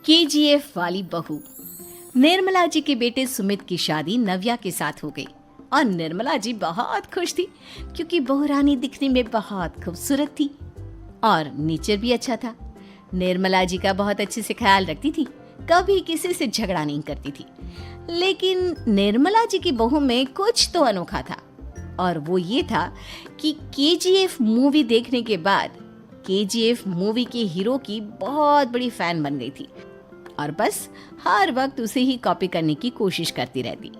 KGF वाली बहू। निर्मला जी के बेटे सुमित की शादी नव्या के साथ हो गई और निर्मला जी बहुत खुश थी क्योंकि बहू रानी दिखने में बहुत खूबसूरत थी और नेचर भी अच्छा था। निर्मला जी का बहुत अच्छे से ख्याल रखती थी, कभी किसी से झगड़ा नहीं करती थी। लेकिन निर्मला जी की बहू में कुछ तो अनोखा था और वो ये था कि केजीएफ मूवी देखने के बाद केजीएफ मूवी के हीरो की बहुत बड़ी फैन बन गई थी और बस हर वक्त उसे ही कॉपी करने की कोशिश करती रहती।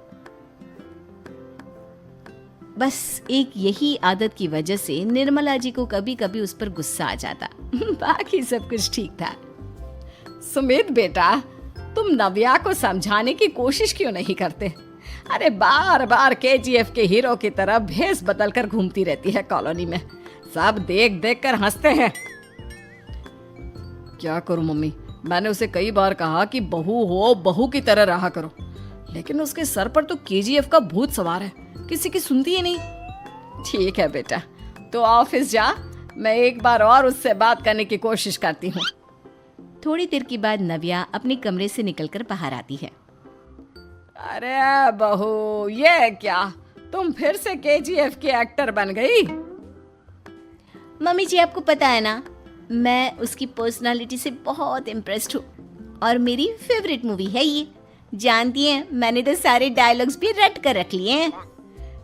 बस एक यही आदत की वजह से निर्मला जी को कभी कभी उस पर गुस्सा आ जाता। बाकी सब कुछ ठीक था। सुमित बेटा, तुम नव्या को समझाने की कोशिश क्यों नहीं करते? अरे बार बार केजीएफ के हीरो की तरह भेस बदल कर घूमती रहती है कॉलोनी में। सब देख देख कर हंसते हैं। क्या करूं मम्मी, मैंने उसे कई बार कहा कि बहू हो, बहू की तरह रहा करो, लेकिन उसके सर पर तो केजीएफ का भूत सवार है, किसी की सुनती ही नहीं। ठीक है बेटा, तो ऑफिस जा, मैं एक बार और उससे बात करने की कोशिश करती हूँ। थोड़ी देर के बाद नव्या अपने कमरे से निकलकर बाहर आती है। अरे बहू, ये क्या, तुम फिर से केजीएफ की एक्टर बन गई? मम्मी जी, आपको पता है ना, मैं उसकी पर्सनालिटी से बहुत इम्प्रेस्ड हूँ और मेरी फेवरेट मूवी है ये। जानती हैं, मैंने तो सारे डायलॉग्स भी रट कर रख लिए हैं।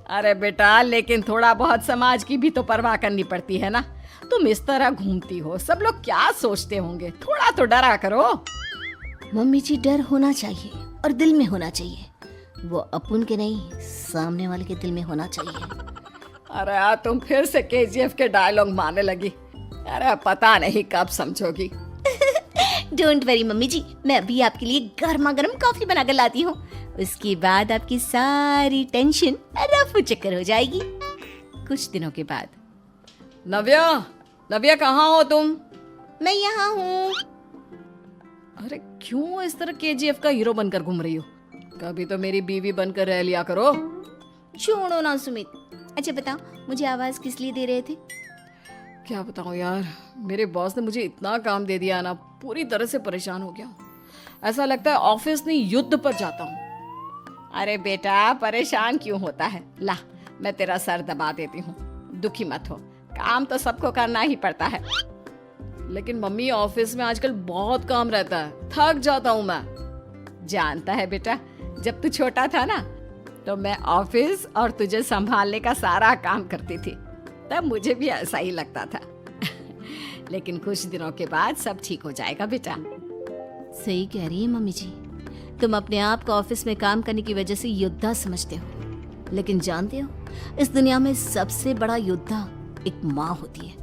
अरे बेटा, लेकिन थोड़ा बहुत समाज की भी तो परवाह करनी पड़ती है ना। तुम इस तरह घूमती हो, सब लोग क्या सोचते होंगे, थोड़ा तो डरा करो। मम्मी जी, डर होना चाहिए और दिल में होना चाहिए, वो अपन के नहीं, सामने वाले के दिल में होना चाहिए। अरे तुम फिर से केजीएफ के डायलॉग मारने लगी। अरे पता नहीं कब समझोगी। डोंट वरी मम्मी जी, मैं अभी आपके लिए गर्मा गर्म कॉफी बनाकर लाती हूँ। उसके बाद आपकी सारी टेंशन रफू चक्कर हो जाएगी। कुछ दिनों के बाद। नव्या, नव्या कहाँ हो तुम? मैं यहाँ हूँ। अरे क्यों इस तरह केजीएफ का हीरो बनकर घूम रही हो? कभी तो मेरी बीवी बनकर रह लिया करो। छोड़ो ना सुमित। अच्छा बताओ, मुझे आवाज किस लिए दे रहे थे? क्या बताऊं यार, मेरे बॉस ने मुझे इतना काम दे दिया ना, पूरी तरह से परेशान हो गया हूँ। ऐसा लगता है ऑफिस नहीं, युद्ध पर जाता हूँ। अरे बेटा, परेशान क्यों होता है? ला, मैं तेरा सर दबा देती हूँ, दुखी मत हो, काम तो सबको करना ही पड़ता है। लेकिन मम्मी, ऑफिस में आजकल बहुत काम रहता है, थक जाता हूँ मैं। जानता है बेटा, जब तू छोटा था ना, तो मैं ऑफिस और तुझे संभालने का सारा काम करती थी, तब मुझे भी ऐसा ही लगता था। लेकिन कुछ दिनों के बाद सब ठीक हो जाएगा बेटा। सही कह रही है मम्मी जी, तुम अपने आप को ऑफिस में काम करने की वजह से योद्धा समझते हो, लेकिन जानते हो, इस दुनिया में सबसे बड़ा योद्धा एक माँ होती है।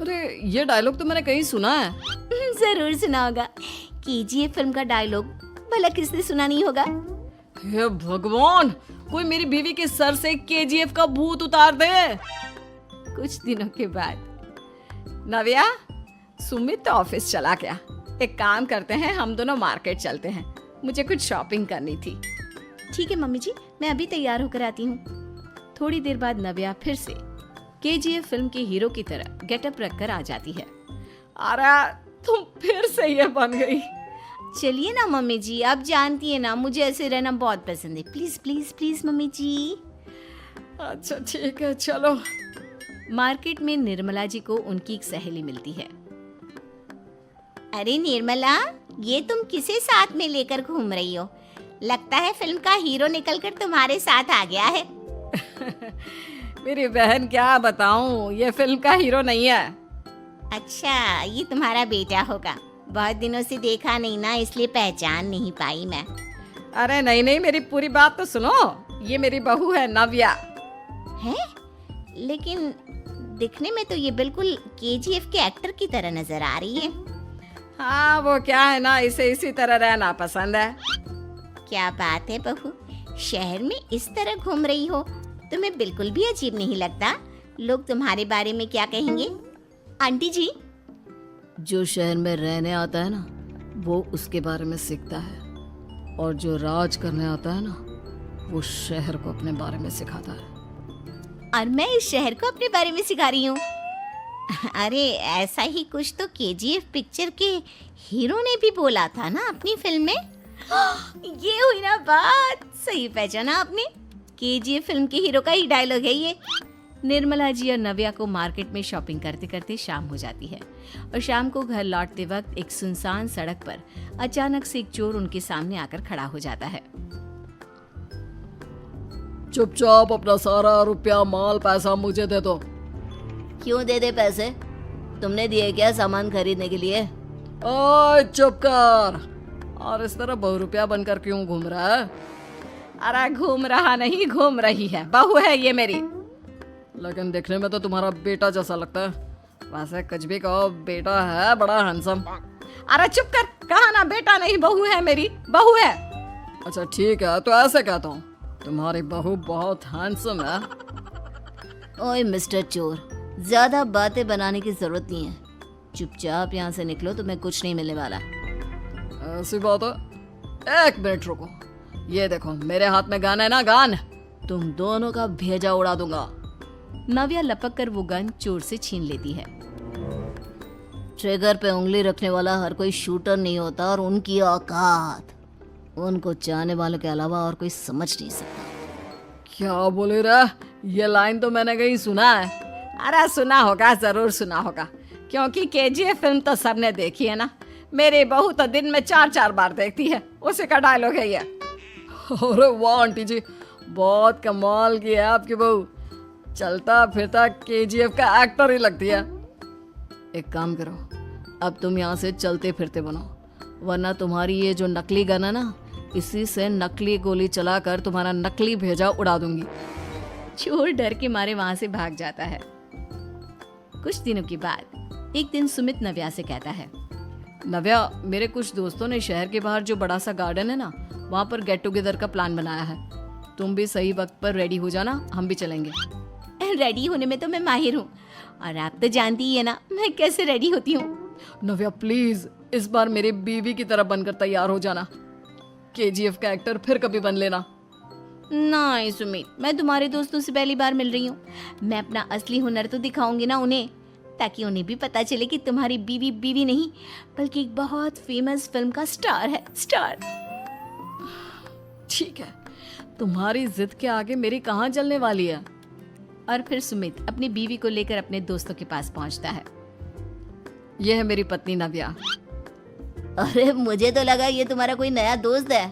अरे ये डायलॉग तो मैंने कहीं सुना है। जरूर सुना होगा, केजीएफ फिल्म का डायलॉग, भला किसने सुना नहीं होगा? हे भगवान, कोई मेरी बीवी के सर से केजीएफ का भूत उतार दे। कुछ दिनों के बाद। नव्या, सुमित तो ऑफिस चला गया, एक काम करते हैं, हम दोनों मार्केट चलते हैं, मुझे कुछ शॉपिंग करनी थी। ठीक है मम्मी जी, मैं अभी तैयार होकर आती हूँ। थोड़ी देर बाद नव्या फिर से केजीएफ फिल्म के हीरो की तरह गेटअप रखकर आ जाती है। अरे तुम फिर से ये बन गई। चलिए ना मम्मी जी, आप जानती है ना, मुझे ऐसे रहना बहुत पसंद है। प्लीज प्लीज प्लीज मम्मी जी। अच्छा ठीक है, चलो। मार्केट में निर्मला जी को उनकी एक सहेली मिलती है। अरे निर्मला, ये तुम किसे साथ में लेकर घूम रही हो? लगता है फिल्म का हीरो निकलकर तुम्हारे साथ आ गया है। मेरी बहन, क्या बताऊं, ये फिल्म का हीरो नहीं है। अच्छा, ये तुम्हारा बेटा होगा, बहुत दिनों से देखा नहीं ना, इसलिए पहचान नहीं पाई मैं। अरे नहीं नहीं, मेरी पूरी बात तो सुनो, ये मेरी बहू है नव्या। है? लेकिन दिखने में तो ये बिल्कुल केजीएफ के एक्टर की तरह नजर आ रही है। हाँ, वो क्या है ना, इसे इसी तरह रहना पसंद है। क्या बात है बहू, शहर में इस तरह घूम रही हो, तुम्हें बिल्कुल भी अजीब नहीं लगता? लोग तुम्हारे बारे में क्या कहेंगे? आंटी जी, जो शहर में रहने आता है ना, वो उसके बारे में सीखता है, और जो राज करने आता है ना, वो शहर को अपने बारे में सिखाता है। और मैं इस शहर को अपने बारे में सिखा रही हूँ। अरे ऐसा ही कुछ तो केजीएफ पिक्चर के हीरो ने भी बोला था ना अपनी फिल्म में। ये हुई ना बात, सही पहचाना आपने। केजीएफ फिल्म के हीरो का ही डायलॉग है ये। निर्मला जी और नव्या को मार्केट में शॉपिंग करते करते शाम हो जाती है और शाम को घर लौटते वक्त एक सुनसान सड़क पर अचानक से एक चोर उनके सामने आकर खड़ा हो जाता है। चुपचाप अपना सारा रुपया माल पैसा मुझे दे दो। क्यों दे दे पैसे? तुमने दिए क्या सामान खरीदने के लिए? ओए चुप कर। और इस तरह बहुरुपया बनकर क्यों घूम रहा है? अरे घूम रहा नहीं, घूम रही है, बहू है ये मेरी। लेकिन देखने में तो तुम्हारा बेटा जैसा लगता है। वैसे कुछ भी कहो, बेटा है बड़ा हैंडसम। अरे चुप कर, कहा ना बेटा नहीं बहू है मेरी, बहू है। अच्छा ठीक है, तो ऐसे कहता हूँ, तुम्हारी बहू बहुत हैंडसम है। ओए मिस्टर चोर, ज्यादा बातें बनाने की जरूरत नहीं है। चुपचाप यहाँ से निकलो, तुम्हें कुछ नहीं मिलने वाला। ऐसी बात है? एक मिनट रुको, ये देखो मेरे हाथ में गन है ना, गन। तुम दोनों का भेजा उड़ा दूंगा। नव्या लपक कर वो गन चोर से छीन लेती है। ट्रिगर पे उंगली रखने वाला हर कोई शूटर नहीं होता और उनकी औकात उनको चाहने वालों के अलावा और कोई समझ नहीं सकता। क्या बोले रे? ये लाइन तो मैंने कहीं सुना है। अरे सुना होगा, जरूर सुना होगा, क्योंकि केजीएफ फिल्म तो सबने देखी है ना। मेरी बहू तो दिन में 4-4 बार देखती है, उसी का डायलॉग है ये। अरे वाह आंटी जी, बहुत कमाल की है आपकी बहू। चलता फिरता केजीएफ का एक्टर ही लगती है। एक काम करो, अब तुम यहाँ से चलते फिरते बनो, वरना तुम्हारी ये जो नकली गन है ना, इसी से नकली गोली चलाकर तुम्हारा नकली भेजा उड़ा दूंगी। चोर डर के मारे वहां से भाग जाता है। कुछ दिनों के बाद एक दिन सुमित नव्या से कहता है, नव्या, मेरे कुछ दोस्तों ने शहर के बाहर जो बड़ा सा गार्डन है ना, वहाँ पर गेट टुगेदर का प्लान बनाया है। तुम भी सही वक्त पर रेडी हो जाना, हम भी चलेंगे। रेडी होने में तो मैं माहिर हूँ, और आप तो जानती ही है ना मैं कैसे रेडी होती हूँ। नव्या प्लीज, इस बार मेरी बीवी की तरह बनकर तैयार हो जाना। केजीएफ का एक्टर फिर कभी बन लेना। नहीं सुमित, मैं तुम्हारे दोस्तों से पहली बार मिल रही हूँ। मैं अपना असली हुनर तो दिखाऊंगी ना उन्हें, ताकि उन्हें भी पता चले कि तुम्हारी बीवी बीवी नहीं बल्कि एक बहुत फेमस फिल्म का स्टार है, स्टार। ठीक है, तुम्हारी जिद के आगे मेरी कहाँ चलने वाली है। और फिर सुमित अपनी बीवी को लेकर अपने दोस्तों के पास पहुंचता है। यह है मेरी पत्नी नव्या। अरे मुझे तो लगा ये तुम्हारा कोई नया दोस्त है।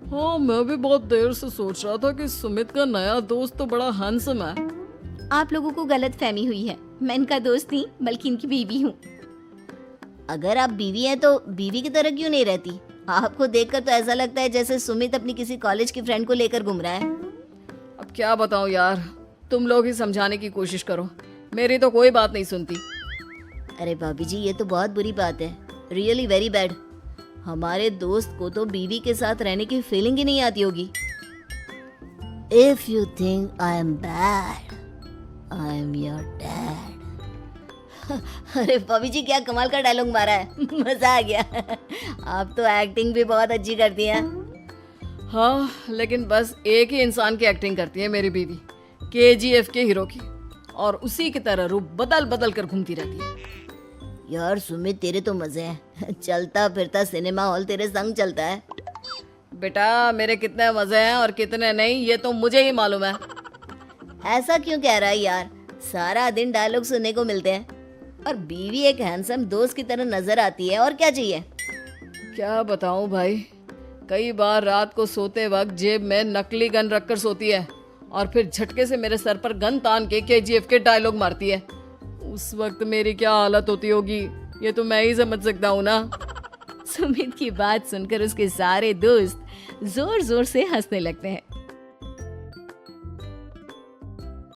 हाँ, मैं भी बहुत देर से सोच रहा था कि सुमित का नया दोस्त तो बड़ा हैंडसम है। आप लोगों को गलत फहमी हुई है, मैं इनका दोस्त नहीं बल्कि इनकी बीवी हूँ। अगर आप बीवी हैं तो बीवी की तरह क्यों नहीं रहती? आपको देखकर तो ऐसा लगता है जैसे सुमित अपनी किसी कॉलेज की फ्रेंड को लेकर घूम रहा है। अब क्या बताऊं यार, तुम लोग ही समझाने की कोशिश करो, मेरी तो कोई बात नहीं सुनती। अरे भाभी जी, ये तो बहुत बुरी बात है, रियली वेरी बैड। हमारे दोस्त को तो बीवी के साथ रहने की फीलिंग ही नहीं आती होगी। If you think I am bad, I am your dad. अरे भाभी जी, क्या कमाल का डायलॉग मारा है, मजा आ गया। आप तो एक्टिंग भी बहुत अच्छी करती हैं। हाँ, लेकिन बस एक ही इंसान की एक्टिंग करती है मेरी बीवी, केजीएफ के हीरो की, और उसी की तरह रूप बदल बदल कर घूमती रहती है। यार सुमित, तेरे तो मजे हैं, चलता फिरता सिनेमा हॉल तेरे संग चलता है। बेटा, मेरे कितने मजे हैं और कितने नहीं ये तो मुझे ही मालूम है। ऐसा क्यों कह रहा है यार, सारा दिन डायलॉग सुनने को मिलते हैं और बीवी एक हैंडसम दोस्त की तरह नजर आती है, और क्या चाहिए। क्या बताऊं भाई, कई बार रात को सोते वक्त जेब में नकली गन रखकर सोती है और फिर झटके से मेरे सर पर गन तान के केजीएफ के डायलॉग मारती है। उस वक्त मेरी क्या हालत होती होगी ये तो मैं ही समझ सकता हूँ ना। सुमित की बात सुनकर उसके सारे दोस्त जोर जोर से हंसने लगते हैं।